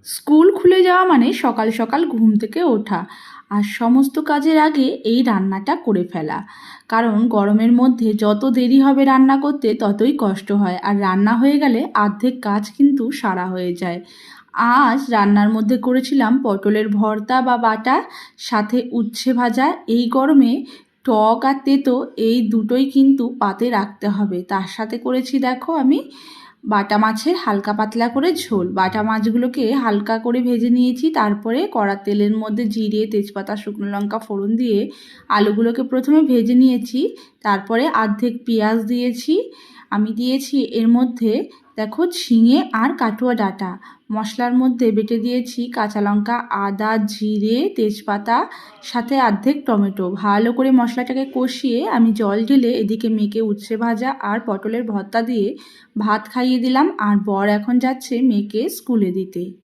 School খুলে যাওয়া মানে সকাল সকাল ঘুম থেকে ওঠা আর সমস্ত কাজের আগে এই রান্নাটা করে ফেলা। কারণ গরমের মধ্যে যত দেরি হবে রান্না করতে ততই কষ্ট হয়, আর রান্না হয়ে গেলে অর্ধেক কাজ কিন্তু সারা হয়ে যায়। আজ রান্নার মধ্যে করেছিলাম পটলের ভর্তা বা বাটা, সাথে উচ্ছে ভাজা। এই গরমে টক আর তেতো এই দুটোই কিন্তু পাতে রাখতে হবে। তার সাথে করেছি দেখো আমি বাটা মাছের হালকা পাতলা করে ঝোল। বাটা মাছগুলোকে হালকা করে ভেজে নিয়েছি, তারপরে কড়া তেলের মধ্যে জিরে, তেজপাতা, শুকনো লঙ্কা ফোড়ন দিয়ে আলুগুলোকে প্রথমে ভেজে নিয়েছি, তারপরে অর্ধেক পেঁয়াজ দিয়েছি। আমি দিয়েছি এর মধ্যে দেখো ঝিঙে আর কাটুয়া ডাঁটা। মশলার মধ্যে বেটে দিয়েছি কাঁচা লঙ্কা, আদা, জিরে, তেজপাতা, সাথে অর্ধেক টমেটো। ভালো করে মশলাটাকে কষিয়ে আমি জল ঢেলে এদিকে মেয়েকে উচ্ছে ভাজা আর পটলের ভর্তা দিয়ে ভাত খাইয়ে দিলাম, আর বর এখন যাচ্ছে মেয়েকে স্কুলে দিতে।